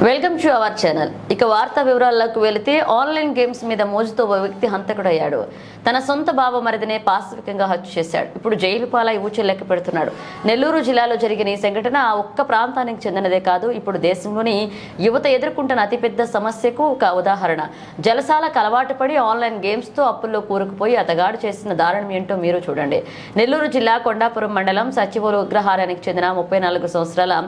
Welcome to our channel. ఇక వార్తా వివరాల్లోకి వెళితే ఆన్లైన్ గేమ్స్ మీద మోజుతో ఓ వ్యక్తి హంతకుడయ్యాడు. తన సొంత బావమరిదినే పాశవికంగా హత్య చేశాడు. ఇప్పుడు జైలు పాలై ఊచలెక్క పెడుతున్నాడు. నెల్లూరు జిల్లాలో జరిగిన ఈ సంఘటన ఆ ఒక్క ప్రాంతానికి చెందినదే కాదు, ఇప్పుడు దేశంలోని యువత ఎదుర్కొంటున్న అతిపెద్ద సమస్యకు ఒక ఉదాహరణ. జలసాలకు అలవాటు పడి ఆన్లైన్ గేమ్స్ తో అప్పుల్లో కూరుకుపోయి అతగాడు చేసిన దారుణం ఏంటో మీరు చూడండి. నెల్లూరు జిల్లా కొండాపురం మండలం సచివోలు అగ్రహారానికి చెందిన 34 సంవత్సరాల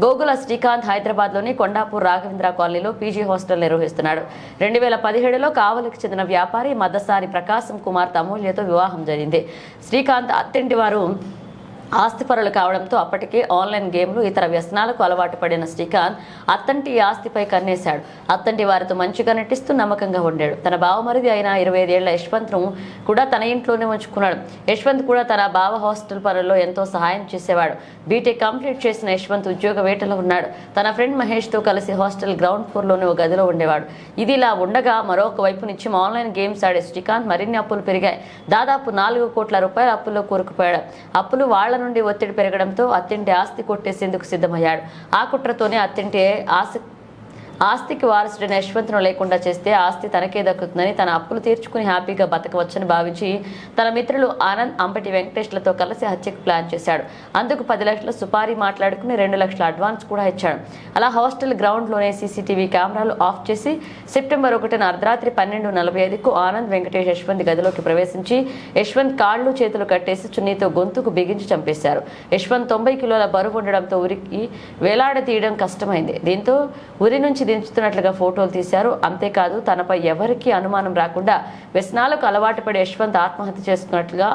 గోగుల శ్రీకాంత్ హైదరాబాద్ లోని కొండాపూర్ రాఘవేంద్ర కాలనీలో పీజీ హాస్టల్ నిర్వహిస్తున్నాడు. 2017లో కావలికి చెందిన వ్యాపారి మద్దసాని ప్రకాశం కుమార్ అమూల్యతో వివాహం జరిగింది. శ్రీకాంత్ అత్తింటి వారు ఆస్తిపరులు కావడంతో అప్పటికే ఆన్లైన్ గేమ్లు ఇతర వ్యసనాలకు అలవాటు పడిన శ్రీకాంత్ అత్తంటి ఆస్తిపై కన్నేశాడు. అత్తంటి వారితో మంచిగా నటిస్తూ నమ్మకంగా ఉండాడు. తన బావమరిది అయిన 25 ఏళ్ల యశ్వంత్ను కూడా తన ఇంట్లోనే ఉంచుకున్నాడు. యశ్వంత్ కూడా తన బావ హాస్టల్ పనుల్లో ఎంతో సహాయం చేసేవాడు. బీటెక్ కంప్లీట్ చేసిన యశ్వంత్ ఉద్యోగ వేటలో ఉన్నాడు. తన ఫ్రెండ్ మహేష్ తో కలిసి హాస్టల్ గ్రౌండ్ ఫ్లోర్ లోని ఒక గదిలో ఉండేవాడు. ఇది ఇలా ఉండగా మరొక వైపు నుంచి ఆన్లైన్ గేమ్స్ ఆడే శ్రీకాంత్ మరిన్ని అప్పులు పెరిగాయి. దాదాపు 4 కోట్ల రూపాయల అప్పుల్లో కూరుకుపోయాడు. అప్పులు వాళ్ల నుండి ఒత్తిడి పెరగడంతో అత్తింటి ఆస్తి కొట్టేసేందుకు సిద్ధమయ్యాడు. ఆ కుట్రతోనే అత్తింటి ఆస్తికి వారసుడైన యశ్వంత్ను లేకుండా చేస్తే ఆస్తి తనకే దక్కుతుందని, తన అప్పులు తీర్చుకుని హ్యాపీగా బతకవచ్చని భావించి తన మిత్రులు ఆనంద్, అంబటి వెంకటేష్లతో కలిసి హత్యకు ప్లాన్ చేశాడు. అందుకు 10 లక్షల సుపారీ మాట్లాడుకుని 2 లక్షల అడ్వాన్స్ కూడా ఇచ్చాడు. అలా హాస్టల్ గ్రౌండ్ లోనే సీసీటీవీ కెమెరాలు ఆఫ్ చేసి సెప్టెంబర్ 1న అర్ధరాత్రి 12:45కు ఆనంద్, వెంకటేష్ యశ్వంత్ గదిలోకి ప్రవేశించి యశ్వంత్ కాళ్లు చేతులు కట్టేసి చున్నీతో గొంతుకు బిగించి చంపేశారు. యశ్వంత్ 90 కిలోల బరువు ఉండడంతో ఉరికి వేలాడతీయడం కష్టమైంది. దీంతో ఉరి నుంచి దించుతున్నట్లుగా ఫోటోలు తీశారు. అంతేకాదు తనపై ఎవరికీ అనుమానం రాకుండా వ్యసనాలకు అలవాటు పడి యశ్వంత్ ఆత్మహత్య చేసుకున్నట్లుగా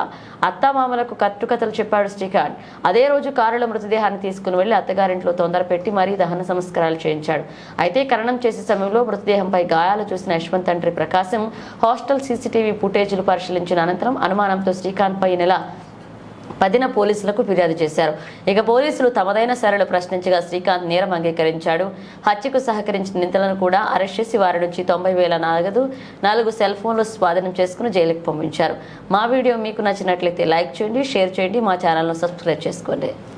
అత్తామామలకు కట్టుకథలు చెప్పాడు శ్రీకాంత్. అదే రోజు కారులో మృతదేహాన్ని తీసుకుని వెళ్లి అత్తగారింట్లో తొందర పెట్టి మరీ దహన సంస్కారాలు చేయించాడు. అయితే ఖననం చేసే సమయంలో మృతదేహంపై గాయాలు చూసిన యశ్వంత్ తండ్రి ప్రకాశం హాస్టల్ సీసీటీవీ ఫుటేజీలు పరిశీలించిన అనంతరం అనుమానంతో శ్రీకాంత్ పై నెల 10న పోలీసులకు ఫిర్యాదు చేశారు. ఇక పోలీసులు తమదైన సరళ ప్రశ్నించగా శ్రీకాంత్ నేరం అంగీకరించాడు. హత్యకు సహకరించిన నిందితులను కూడా అరెస్ట్ చేసి వారి నుంచి 90,000 నగదు, 4 సెల్ ఫోన్లు స్వాధీనం చేసుకుని జైలుకు పంపించారు. మా వీడియో మీకు నచ్చినట్లయితే లైక్ చేయండి, షేర్ చేయండి, మా ఛానల్ను సబ్స్క్రైబ్ చేసుకోండి.